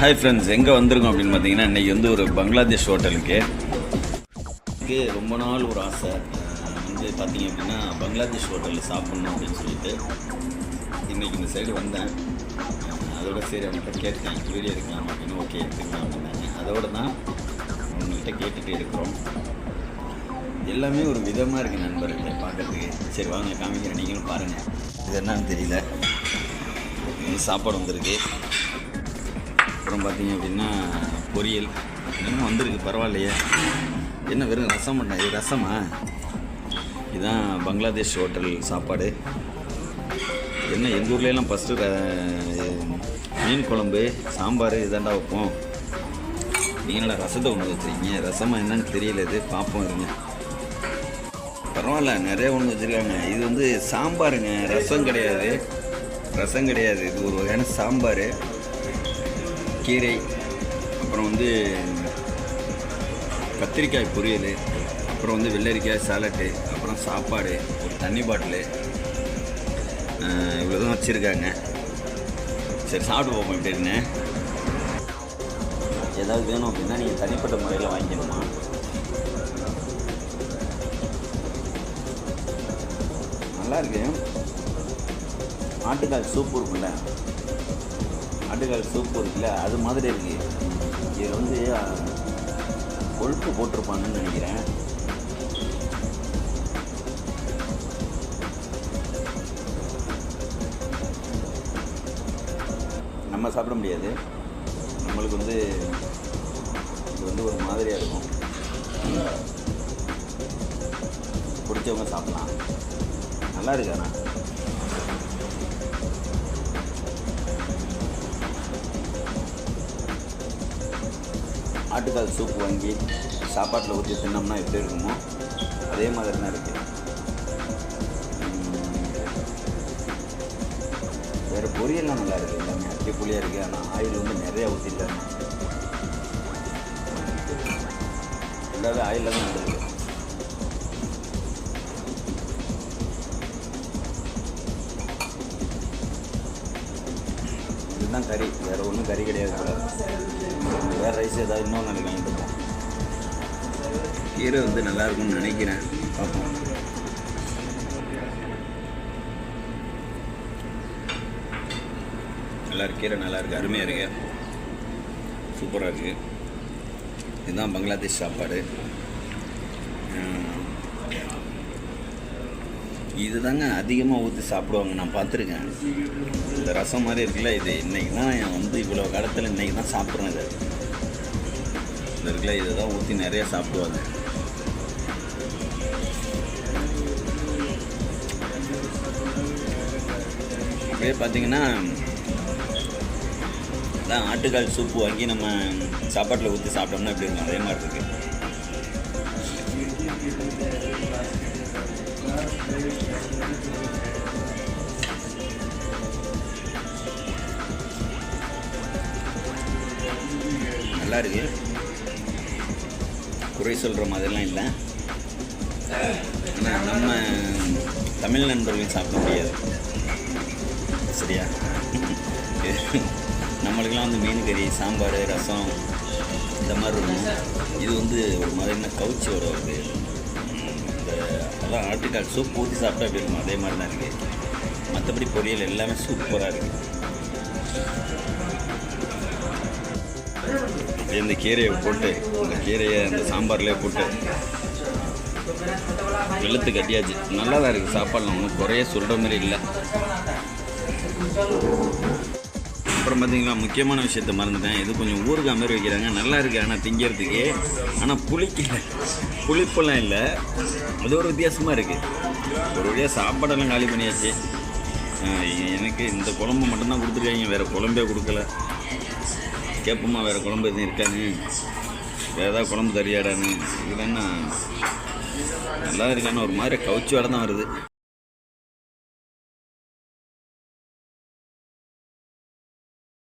Hi friends, எங்கே வந்திருக்கோம் அப்படின்னு பார்த்தீங்கன்னா, இன்றைக்கி வந்து ஒரு பங்களாதேஷ் ஹோட்டலுக்கு ரொம்ப நாள் ஒரு ஆசை வந்து பார்த்தீங்க அப்படின்னா பங்களாதேஷ் ஹோட்டலில் சாப்பிட்ணும் அப்படின்னு சொல்லிட்டு இன்றைக்கி இந்த சைடு வந்தேன். அதோட சரி அவங்கள்ட்ட கேட்டேன், வீடியோ எடுக்கலாம் அப்படின்னு. ஓகே, எடுத்துக்கலாம் அப்படின்னாங்க. அதோடு தான் உங்கள்கிட்ட கேட்டுகிட்டே இருக்கிறோம். எல்லாமே ஒரு விதமாக இருக்குது நண்பர்களை பார்க்குறதுக்கு. சரி வாங்க காமிக்கிறேன், நீங்களும் பாருங்கள். இது என்னன்னு தெரியல, சாப்பாடு வந்திருக்கு. அப்புறம் பார்த்தீங்க அப்படின்னா பொரியல் இன்னும் வந்திருக்கு, பரவாயில்லையே. என்ன வெறும் ரசம் பண்ணேன், இது ரசமா? இதுதான் பங்களாதேஷ் ஹோட்டல் சாப்பாடு. என்ன எங்கள் ஊர்லேயெல்லாம் ஃபஸ்ட்டு மீன் குழம்பு சாம்பார் இதாண்டா வைப்போம். நீங்கள் என்ன ரசத்தை ஒன்று வச்சுருக்கீங்க? ரசமாக என்னன்னு தெரியல, இது பார்ப்போம் இருங்க. பரவாயில்ல, நிறைய ஒன்று வச்சுருக்காங்க. இது வந்து சாம்பாருங்க, ரசம் கிடையாது. இது ஒரு வகையான சாம்பார், கீரை, அப்புறம் வந்து கத்திரிக்காய் பொரியல், அப்புறம் வந்து வெள்ளரிக்காய் சாலட்டு, அப்புறம் சாப்பாடு, ஒரு தண்ணி பாட்டிலு, இவ்வளோ தான் வச்சுருக்காங்க. சரி சாப்பிட்டு போவோம் எப்படின்னு. ஏதாவது வேணும் அப்படின்னா நீங்கள் தனிப்பட்ட முறையில் வாங்கிக்கணுமா? நல்லாயிருக்கு. ஆட்டுக்கால் சூப்பு இருக்குல்ல, ஆட்டுக்கால் சூப்பு இருக்குல்ல, அது மாதிரி இருக்குது. இது வந்து கொழுப்பு போட்டிருப்பாங்கன்னு நினைக்கிறேன். நம்ம சாப்பிட முடியாது, நம்மளுக்கு வந்து இது வந்து ஒரு மாதிரியாக இருக்கும். பிடிச்சவங்க சாப்பிட்லாம். நல்லா இருக்கு. ஆனால் ஆட்டுக்கால் சூப்பு வாங்கி சாப்பாட்டில் ஊற்றி தின்னோம்னா எப்படி இருக்குமோ அதே மாதிரி தான் இருக்குது. வேறு பொரியல்லாம் நல்லா இருக்குது, எல்லாமே அடிப்பொலியாக இருக்குது. ஆனால் ஆயில் வந்து நிறையா ஊற்றிட்டாங்க, எல்லாமே ஆயிலில் தான் இருக்குது. இதுதான் கறி, வேறு ஒன்றும் கறி கிடையாது போல. வேறு ரைஸ் ஏதாவது இன்னொன்று நினைக்கிட்டு இருக்கோம். கீரை வந்து நல்லாயிருக்கும்னு நினைக்கிறேன், பார்ப்போம். நல்லாயிருக்கு, கீரை நல்லாயிருக்கு, அருமையாக இருக்கு, சூப்பராக இருக்குது. இதுதான் பங்களாதேஷ் சாப்பாடு. இது தாங்க அதிகமாக ஊற்றி சாப்பிடுவாங்க, நான் பார்த்துருக்கேன். இந்த ரசம் மாதிரி இருக்குல்ல, இது இன்றைக்கி தான் வந்து இவ்வளோ காலத்தில் இன்றைக்கி தான் சாப்பிட்றேன். இது இந்த இருக்குல்ல, இதை தான் ஊற்றி நிறையா சாப்பிடுவாங்க. அப்படியே பார்த்தீங்கன்னா அதான் ஆட்டுக்கால் சூப்பு வாங்கி நம்ம சாப்பாட்டில் ஊற்றி சாப்பிட்டோம்னா எப்படி இருக்கும், அதே மாதிரி இருக்குது. நல்லா இருக்கு, குறை சொல்கிற மாதிரிலாம் இல்லை. ஆனால் நம்ம தமிழ் நண்பர்களையும் சாப்பிட முடியாது, சரியா? நம்மளுக்கெல்லாம் வந்து மீன் கறி, சாம்பார், ரசம் இந்த மாதிரி இருக்கும். இது வந்து ஒரு மாதிரியான கவுச்சியோட வருது. இந்த அதான் ஆட்டுக்கால் சூப் ஊற்றி சாப்பிட்டா எப்படி இருக்கும் அதே மாதிரி தான் இருக்குது. மற்றபடி பொரியல் எல்லாமே சூப்பராக இருக்குது. இந்த கீரையை போட்டு, இந்த கீரையை அந்த சாம்பார்லேயே போட்டு வெளுத்து கட்டியாச்சு. நல்லா தான் இருக்குது சாப்பாடுலாம், ஒன்றும் குறைய சொல்கிற மாதிரி இல்லை. அப்புறம் பார்த்தீங்களா, முக்கியமான விஷயத்த மறந்துட்டேன். இது கொஞ்சம் ஊறுகாய் மாதிரி வைக்கிறாங்க, நல்லா இருக்குது. ஆனால் திங்கிறதுக்கு ஆனால் புளிப்பெல்லாம் இல்லை, அது ஒரு வித்தியாசமாக இருக்குது. ஒரு வழியாக சாப்பாடெல்லாம் காலி பண்ணியாச்சு. எனக்கு இந்த குழம்பு மட்டும்தான் கொடுத்துருக்காங்க, வேறு குழம்பே கொடுக்கல. கேட்போமா வேறு குழம்பு எதுவும் இருக்காங்க, வேறு ஏதாவது குழம்பு தரியாடான்னு. இது என்ன நல்லா இருக்கான்னு ஒரு மாதிரி கவுச்சி வேலை தான் வருது.